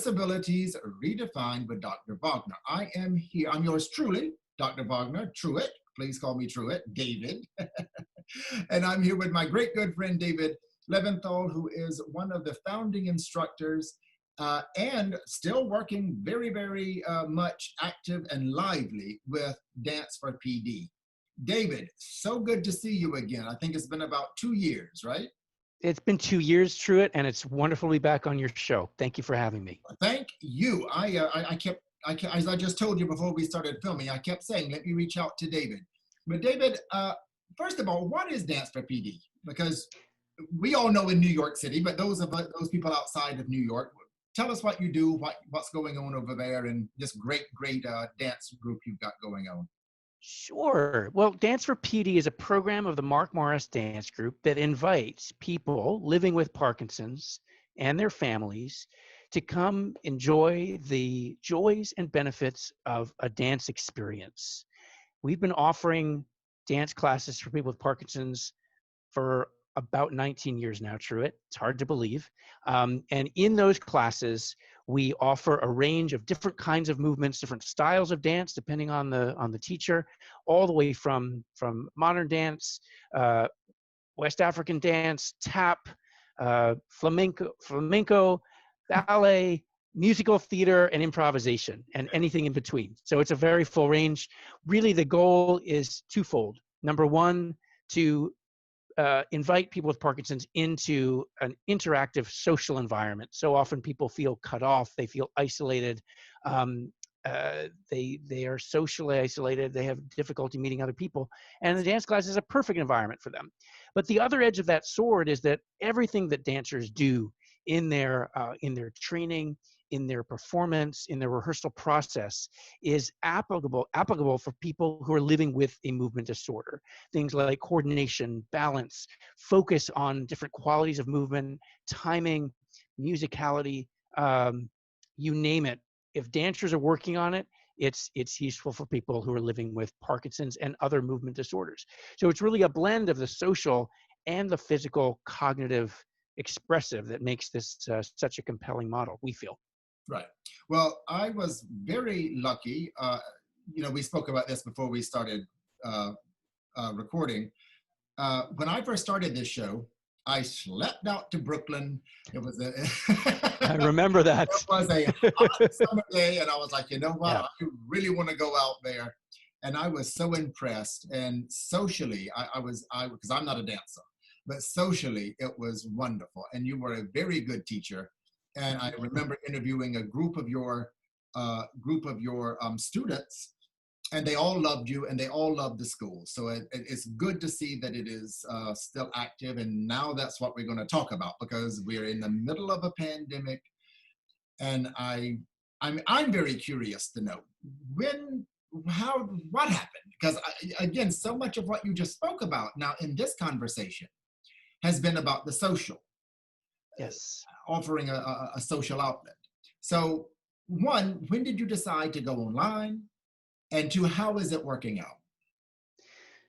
Disabilities Redefined with Dr. Wagner. I am here. I'm yours truly, Dr. Wagner, Truitt. Please call me Truitt, David. And I'm here with my great good friend, David Leventhal, who is one of the founding instructors and still working very much active and lively with Dance for PD. David, so good to see you again. I think it's been about 2 years, right? It's been 2 years, Truitt, and it's wonderful to be back on your show. Thank you for having me. Thank you. I kept, as I just told you before we started filming, I kept saying, let me reach out to David. But David, first of all, what is Dance for PD? Because we all know in New York City, but those people outside of New York, tell us what you do, what's going on over there, and this great dance group you've got going on. Sure. Well, Dance for PD is a program of the Mark Morris Dance Group that invites people living with Parkinson's and their families to come enjoy the joys and benefits of a dance experience. We've been offering dance classes for people with Parkinson's for about 19 years now, Truitt. It's hard to believe. And in those classes, we offer a range of different kinds of movements, different styles of dance, depending on the teacher, all the way from modern dance, West African dance, tap, flamenco, ballet, musical theater, and improvisation, and anything in between. So it's a very full range. Really, the goal is twofold. Number one, to invite people with Parkinson's into an interactive social environment. So often people feel cut off, they feel isolated, they are socially isolated, they have difficulty meeting other people, and the dance class is a perfect environment for them. But the other edge of that sword is that everything that dancers do in their training, in their performance, in their rehearsal process is applicable for people who are living with a movement disorder. Things like coordination, balance, focus on different qualities of movement, timing, musicality, you name it. If dancers are working on it, it's useful for people who are living with Parkinson's and other movement disorders. So it's really a blend of the social and the physical, cognitive, expressive that makes this such a compelling model, we feel. Right. Well, I was very lucky. We spoke about this before we started recording. When I first started this show, I slept out to Brooklyn. It was I remember that. It was a hot summer day, and I was like, you know what? Yeah. I really want to go out there. And I was so impressed. And socially, because I'm not a dancer, but socially, it was wonderful. And you were a very good teacher. And I remember interviewing a group of your students, and they all loved you, and they all loved the school. So it's good to see that it is still active. And now that's what we're going to talk about, because we're in the middle of a pandemic, and I'm very curious to know what happened, because again, so much of what you just spoke about now in this conversation has been about the social. Yes. Offering a social outlet. So one, when did you decide to go online? And two, how is it working out?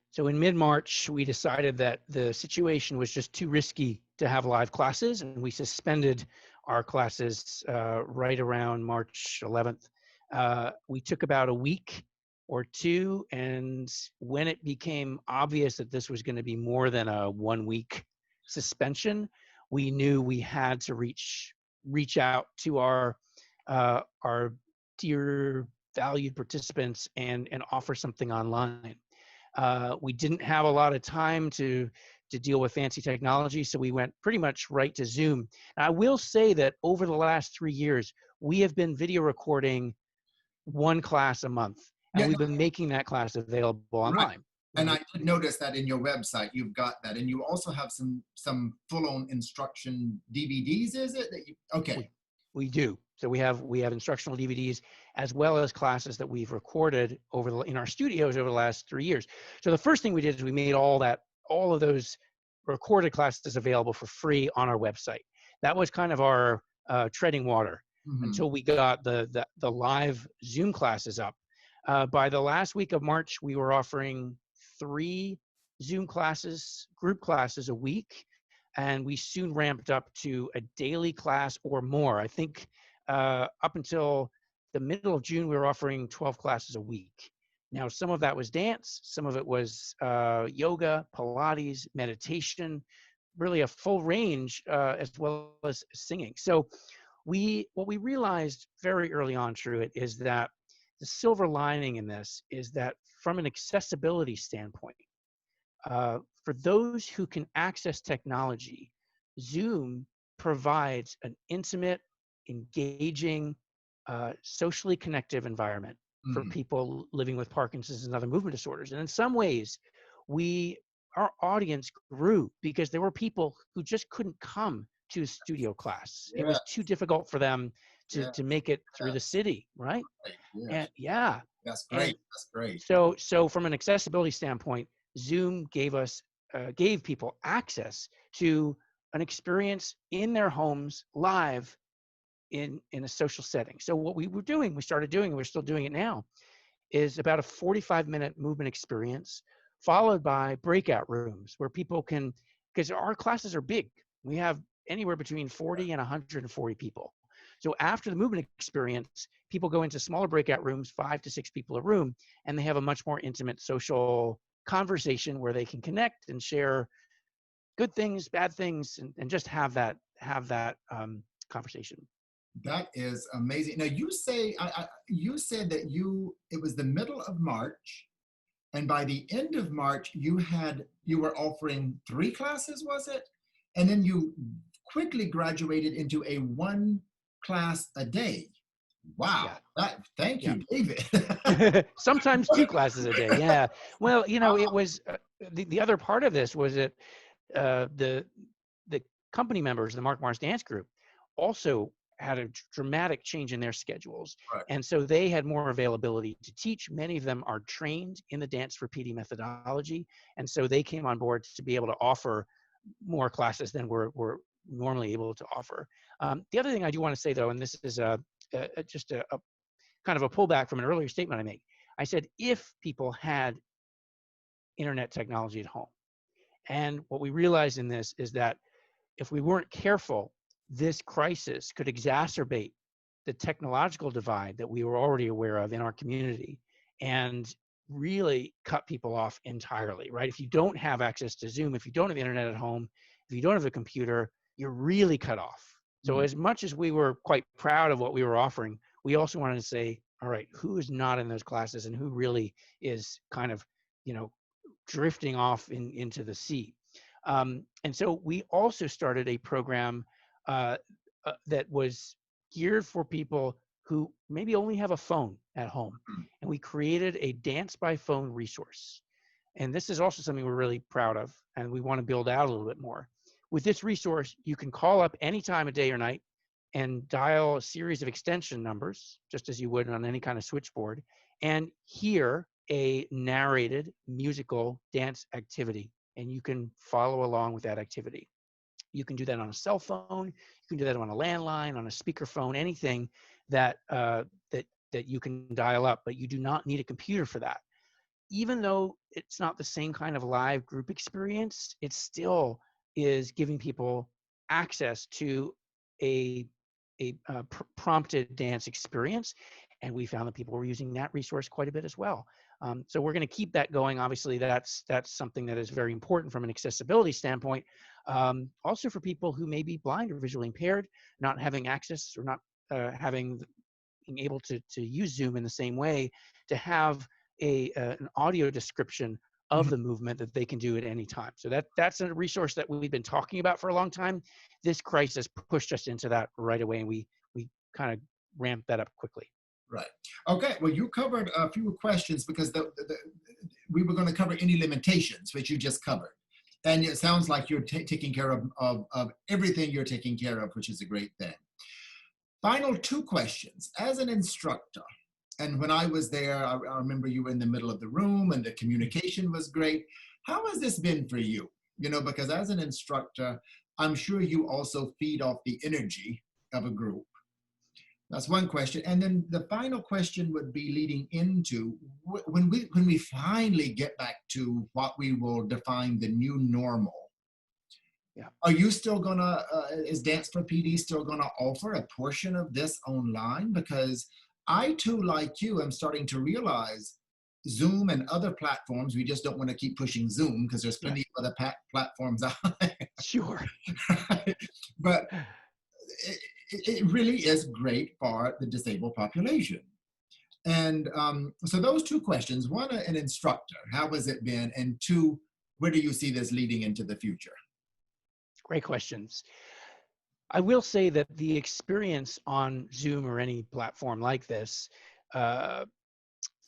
So in mid-March, we decided that the situation was just too risky to have live classes, and we suspended our classes right around March 11th. We took about a week or two, and when it became obvious that this was going to be more than a 1-week suspension, we knew we had to reach out to our dear valued participants and offer something online. We didn't have a lot of time to deal with fancy technology, so we went pretty much right to Zoom. And I will say that over the last 3 years, we have been video recording one class a month, and we've been making that class available online. Right. And I did notice that in your website, you've got that. And you also have some full-on instruction DVDs, is it? Okay. We do. So we have instructional DVDs as well as classes that we've recorded in our studios over the last 3 years. So the first thing we did is we made all of those recorded classes available for free on our website. That was kind of our treading water until we got the live Zoom classes up. By the last week of March, we were offering 3 Zoom classes, group classes a week, and we soon ramped up to a daily class or more. I think up until the middle of June, we were offering 12 classes a week. Now, some of that was dance, some of it was yoga, Pilates, meditation, really a full range, as well as singing. So what we realized very early on through it is that the silver lining in this is that from an accessibility standpoint, for those who can access technology, Zoom provides an intimate, engaging, socially connective environment for Mhm. people living with Parkinson's and other movement disorders. And in some ways, our audience grew because there were people who just couldn't come to a studio class. It Yeah, was too difficult for them yeah, to make it through the yes, city, right? right, yes. And yeah, That's great. and That's great. so from an accessibility standpoint, Zoom gave people access to an experience in their homes live in a social setting. So what we started doing, and we're still doing it now, is about a 45-minute movement experience followed by breakout rooms where people can, because our classes are big. We have anywhere between 40 and 140 people. So after the movement experience, people go into smaller breakout rooms, 5 to 6 people a room, and they have a much more intimate social conversation where they can connect and share good things, bad things, and just have that conversation. That is amazing. Now you said that it was the middle of March, and by the end of March you were offering 3 classes, was it? And then you quickly graduated into a 1 class a day. Yeah, Wow. Thank yeah. you, David. Sometimes 2 classes a day. Yeah. Well, it was the other part of this was that the company members, the Mark Mars Dance Group, also had a dramatic change in their schedules, Right. and so they had more availability to teach. Many of them are trained in the Dance for PD methodology, and so they came on board to be able to offer more classes than we're normally able to offer. The other thing I do want to say, though, and this is just a kind of a pullback from an earlier statement I made. I said if people had internet technology at home, and what we realized in this is that if we weren't careful, this crisis could exacerbate the technological divide that we were already aware of in our community and really cut people off entirely, right? If you don't have access to Zoom, if you don't have internet at home, if you don't have a computer, you're really cut off. So Mm. as much as we were quite proud of what we were offering, we also wanted to say, all right, who is not in those classes and who really is kind of, drifting off into the sea. And so we also started a program that was geared for people who maybe only have a phone at home. And we created a dance by phone resource. And this is also something we're really proud of, and we want to build out a little bit more. With this resource, you can call up any time of day or night and dial a series of extension numbers, just as you would on any kind of switchboard, and hear a narrated musical dance activity. And you can follow along with that activity. You can do that on a cell phone. You can do that on a landline, on a speakerphone, anything that that you can dial up. But you do not need a computer for that. Even though it's not the same kind of live group experience, it still is giving people access to a prompted dance experience, and we found that people were using that resource quite a bit as well. So we're going to keep that going. Obviously, that's something that is very important from an accessibility standpoint. Also for people who may be blind or visually impaired, not having access or not being able to use Zoom in the same way, to have an audio description of Mhm. the movement that they can do at any time. So that's a resource that we've been talking about for a long time. This crisis pushed us into that right away, and we kind of ramped that up quickly. Right. Okay. Well, you covered a few questions because we were going to cover any limitations, which you just covered. And it sounds like you're taking care of everything you're taking care of, which is a great thing. Final 2 questions. As an instructor, and when I was there, I remember you were in the middle of the room and the communication was great. How has this been for you? Because as an instructor, I'm sure you also feed off the energy of a group. That's one question. And then the final question would be leading into when we finally get back to what we will define the new normal. Yeah. Are you still gonna, is Dance for PD still gonna offer a portion of this online? Because I too, like you, am starting to realize Zoom and other platforms, we just don't want to keep pushing Zoom because there's Yeah. plenty of other platforms out Sure. there. But it really is great for the disabled population. And so those two questions, one, an instructor, how has it been? And two, where do you see this leading into the future? Great questions. I will say that the experience on Zoom or any platform like this uh,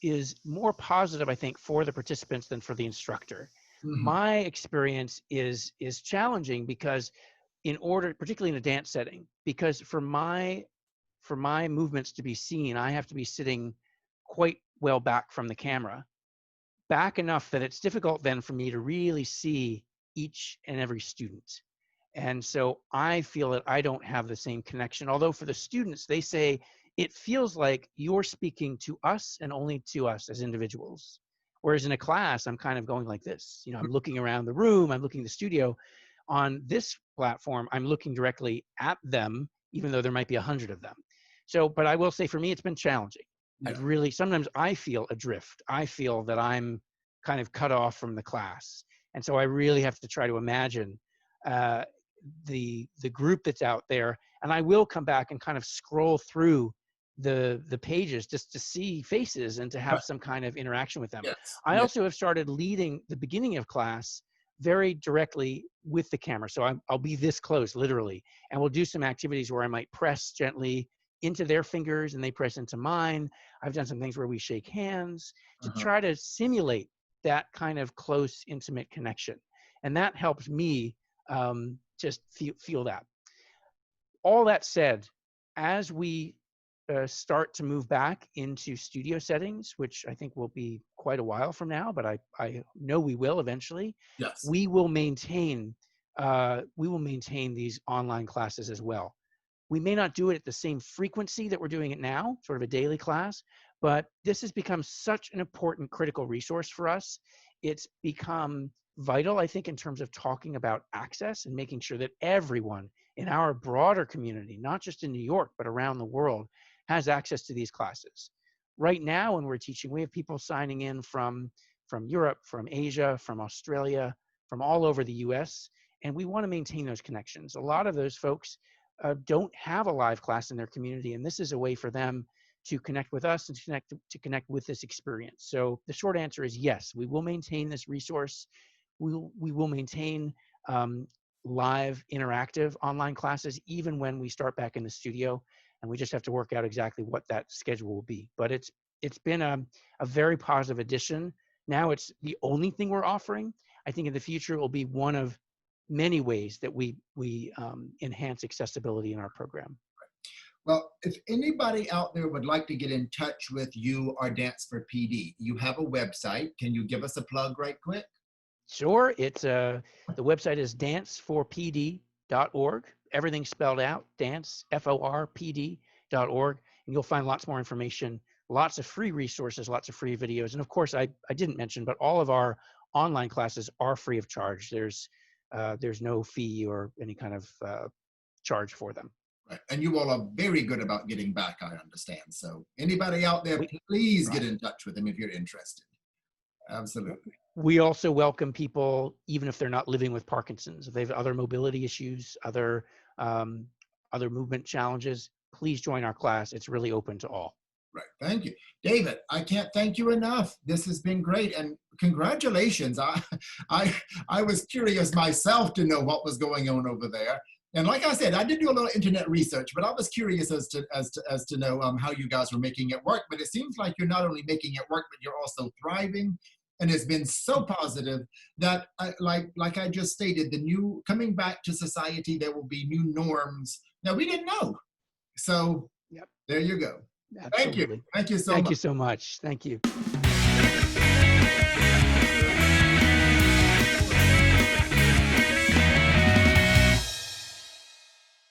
is more positive, I think, for the participants than for the instructor. Mhm. My experience is challenging because in order, particularly in a dance setting, because for my movements to be seen, I have to be sitting quite well back from the camera, back enough that it's difficult then for me to really see each and every student. And so I feel that I don't have the same connection. Although for the students, they say it feels like you're speaking to us and only to us as individuals. Whereas in a class, I'm kind of going like this. You know, I'm looking around the room, I'm looking at the studio. On this platform, I'm looking directly at them, even though there might be 100 of them. So, but I will say for me, it's been challenging. Yeah. I've really, sometimes I feel adrift. I feel that I'm kind of cut off from the class. And so I really have to try to imagine uh, the group that's out there, and I will come back and kind of scroll through the pages just to see faces and to Right. have some kind of interaction with them. Yes. I Yeah. also have started leading the beginning of class very directly with the camera, so I'll be this close literally, and we'll do some activities where I might press gently into their fingers and they press into mine. I've done some things where we shake hands to Uh-huh. try to simulate that kind of close, intimate connection, and that helps me just feel that. All that said, as we start to move back into studio settings, which I think will be quite a while from now, but I know we will eventually, Yes. we will maintain these online classes as well. We may not do it at the same frequency that we're doing it now, sort of a daily class, but this has become such an important critical resource for us. It's become vital, I think, in terms of talking about access and making sure that everyone in our broader community, not just in New York, but around the world, has access to these classes. Right now, when we're teaching, we have people signing in from Europe, from Asia, from Australia, from all over the US, and we want to maintain those connections. A lot of those folks don't have a live class in their community, and this is a way for them to connect with us and to connect with this experience. So the short answer is yes, we will maintain this resource. We will maintain live interactive online classes even when we start back in the studio, and we just have to work out exactly what that schedule will be. But it's been a very positive addition. Now it's the only thing we're offering. I think in the future it will be one of many ways that we enhance accessibility in our program. Well, if anybody out there would like to get in touch with you or Dance for PD, you have a website. Can you give us a plug right quick? Sure, it's the website is danceforpd.org. Everything's spelled out, dance, FORPD.org, and you'll find lots more information, lots of free resources, lots of free videos. And of course, I didn't mention, but all of our online classes are free of charge. There's no fee or any kind of charge for them. Right. And you all are very good about getting back, I understand. So anybody out there, please get in touch with them if you're interested. Absolutely. We also welcome people, even if they're not living with Parkinson's. If they have other mobility issues, other movement challenges, please join our class. It's really open to all. Right. Thank you. David, I can't thank you enough. This has been great. And congratulations. I was curious myself to know what was going on over there. And like I said, I did do a little internet research, but I was curious as to know how you guys were making it work. But it seems like you're not only making it work, but you're also thriving. And it's been so positive that, like I just stated, the new coming back to society, there will be new norms that we didn't know. So yep. There you go. Absolutely. Thank you. Thank you so much. Thank you so much. Thank you.